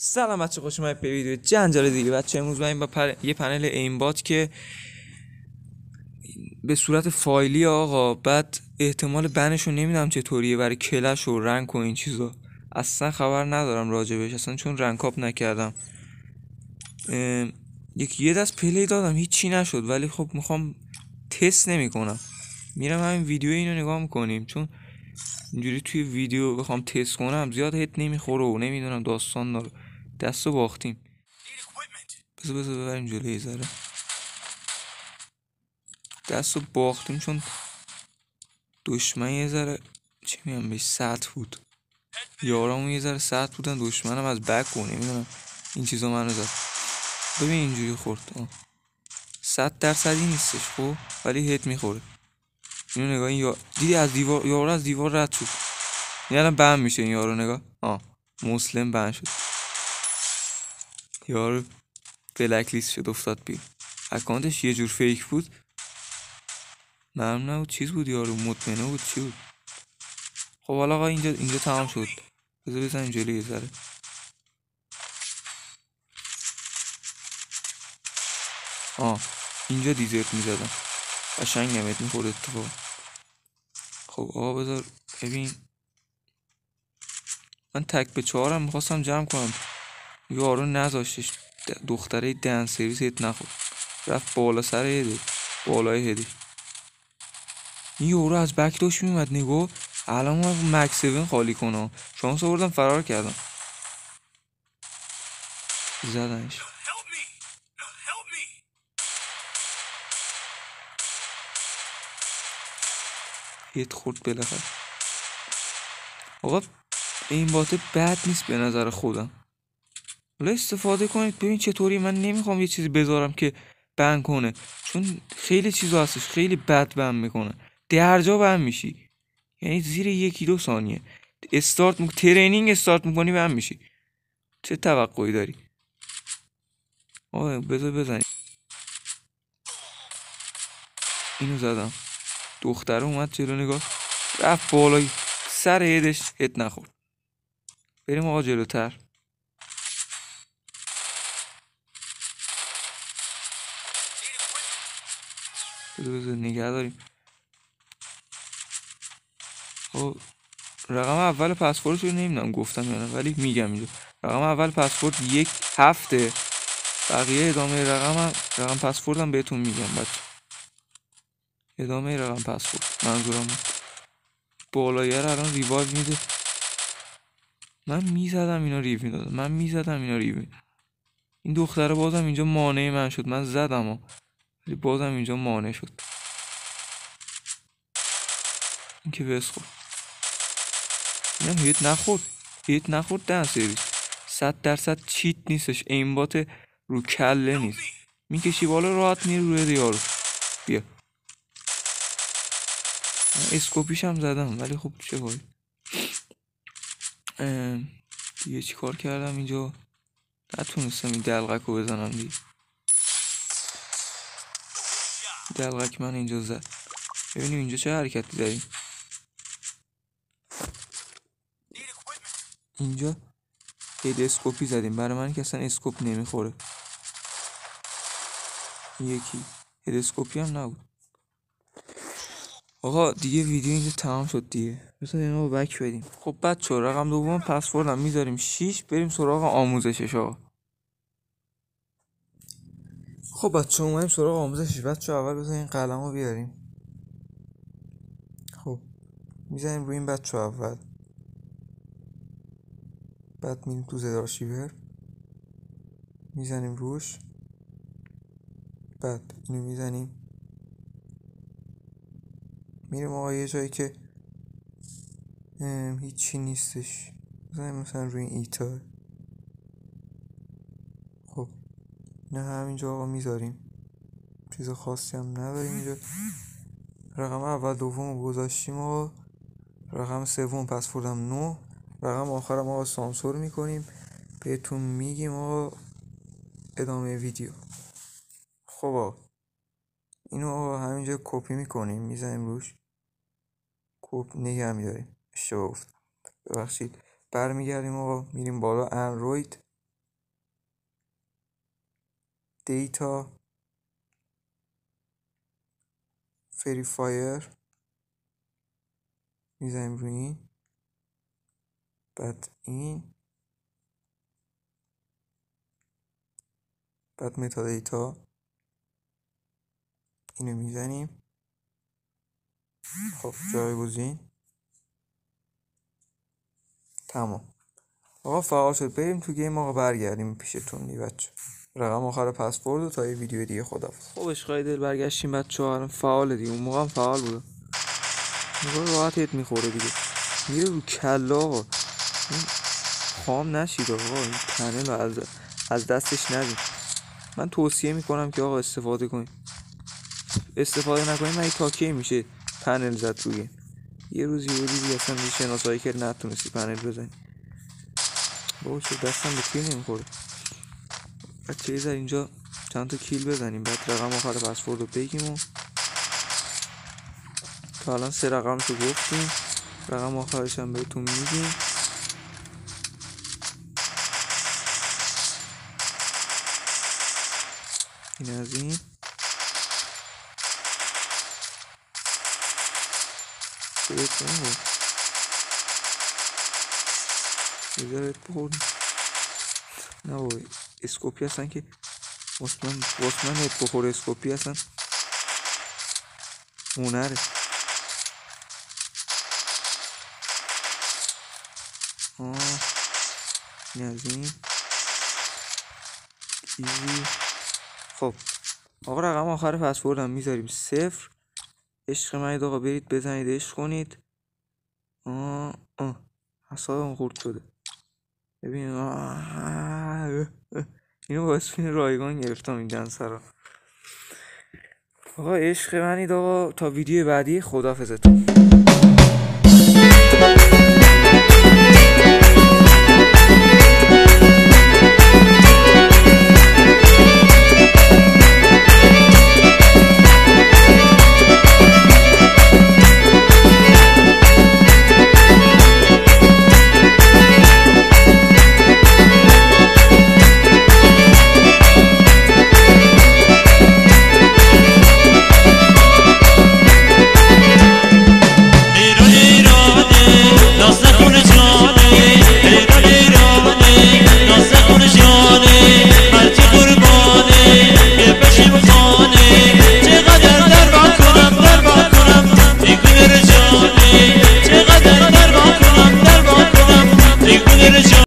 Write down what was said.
سلام بچه، خوش اومدید به ویدیو جنجال دیگه. بچه امروز من با یه پنل ایمبات که به صورت فایلی آقا، بعد احتمال بنشو نمیدونم چطوریه برای کلش و رنگ و این چیزا، اصلا خبر ندارم راجبش اصلا، چون رنگ کاپ نکردم. یه دست پلی دادم هیچی نشد، ولی خب میخوام تست نمیکنم، میرم همین ویدیو اینو نگاه میکنیم، چون اینجوری توی ویدیو بخوام تست کنم زیاد هیت نمیخوره و نمیدونم داستان داره. دستو باختیم، بذار ببریم جلوی یه ذره. دستو باختیم چون دشمن یه ذره چی میگم بهش سطح بود، یارامون یه ذره سطح بودن، دشمنم از بک و نمیدونم این چیزا منو زد. ببین اینجوری خورد 100% نیستش خب، ولی هیت میخوره. اینو نگاه، این دیدی از دیوار، یارو از دیوار رد شد، یعنی الان بند میشه این یارو. نگاه مسلم بند شد، یارو بلک لیست شد، افتاد بیرون. اکانتش یه جور فیک بود، معلوم نبود چیز بود، یارو مطمئنه بود چی بود. خب حالا آقا اینجا تمام شد، بذار بزنیم جلوی یه ذره. اینجا دیزرت میزدم، قشنگ نمت میخورد اتفاق. خب آقا بذار ببین، من تک به 4 میخواستم جمع کنم، یارو نذاشتش، دختره دن سرویس هیت نخورد، رفت بالا سر هده، بالای هده. این یارو از بک داشت میومد، نگاه الان من مکس 7 خالی کنم، شانس آوردم فرار کردم، زدنش. هیت خورد بالاخره. آقا این باته بد نیست به نظر خودم، حالا استفاده کنید ببین چطوری. من نمیخوام یه چیزی بذارم که بند کنه، چون خیلی چیزا هستش خیلی بد بند میکنه، درجا بند میشی، یعنی زیر 1-2 ثانیه ترینینگ استارت میکنی بند میشی. چه توقعی داری؟ بذار بزنی. اینو زدم، دختره اومد جلو، نگاه رفت بالای سر هدش، هد نخورد. بریم آقا جلوتر. بذار نگه داریم. خب رقم اول پسورد رو نمیدونم گفتم یا نه، ولی میگم اینجا رقم اول پسورد 1-7، بقیه ادامه رقم پسوردم بهتون میگم بچه، ادامه رقم پسورد منظورم. بالایه رو الان ریوایو میده، من میزدم اینا ریو میدادم، من میزدم اینا ریو میدادم. این دختره بازم اینجا مانع من شد، من زدم ولی بازم اینجا مانع شد. این که بس خورد، اینم هیت نخورد دن سرویس. 100% چیت نیستش، ایمبات رو کله نیست، میکشی بالا راحت میره روی یارو. بیا اسکوپیش هم زدم، ولی خب چه کاری دیگه. چی کار کردم اینجا؟ نتونستم این دلغک رو بزنم دیگه، دلغک من اینجا زد. ببینیم اینجا چه حرکتی داریم. اینجا هید اسکوپی زدیم، برای من که اصلا اسکوپ نمیخوره. یکی هید اسکوپی هم نبود. آقا دیگه ویدیو اینجا تمام شد دیگه، بذار اینا رو بک بدیم. خب بچه رقم دوم پسوردم میذاریم 6، بریم سراغ آموزشش. آقا خب بچه اومدیم سراغ آموزشش. بچه اول بذار این قلم رو بیاریم. خب میزنیم روی این بچه اول، بعد میریم تو زد آرشیور میزنیم روش، بعد اینو میزنیم، میریم آقا یه جایی که هیچی نیستش، بزنیم مثلا روی این ایتا. خب نه همینجا آقا میذاریم، چیز خاصی هم نداریم اینجا. رقم اول دوم گذاشتیم و رقم سوم پسوردم 9، رقم آخرم آقا سانسور میکنیم، بهتون میگیم آقا ادامه ویدیو. خب آقا اینو آقا همینجا کپی میکنیم، میزنیم روش، نگه میداریم. اشتباه گفتم، ببخشید. برمیگردیم آقا، میریم بالا اندروید، دیتا فریفایر میزنیم روی این، بعد این، بعد متا دیتا اینو میزنیم. خب جایگزین تمام. آقا فعال شد. بریم تو گیم آقا، برگردیم پیشتون دی بچه. رقم آخر پسورد و تا یه ویدیو دیگه خدافظ. خب عشقای دل برگشتیم بچه ها. الان فعال دیگه، اون موقع هم فعال بودم. موقع راحت هیت میخوره دیگه، میره رو کلا آقا. خام نشید آقا، این پنل رو از دستش ندیم. من توصیه میکنم که آقا استفاده کنیم. استفاده نکنیم من تاکیه میشه پنل زد روی یه روزی اصلا یه شناسایی که نتونستی پنل بزنی. بابا چه دستم به تیر نمیخوره. بچه یه ذر اینجا چند تا کیل بزنیم، بعد رقم آخر پسورد رو بگیم. و تا الان 3 رقمشو گفتیم، رقم آخرش هم بهتون میگیم. این از این. بذارت بخوریم. نه بابا اسکوپی هستن که واسمن هیت بخوره. اسکوپی هستن هنره. این از این ایزی. خب آقا رقم آخر پسورد هم میذاریم 0. عشق منید آقا، برید بزنید عشق کنید. حسابم خورد شده. ببین اینو با اسپین رایگان گرفتم این دنسرا. آقا عشق منید آقا، تا ویدیو بعدی خدافظتون.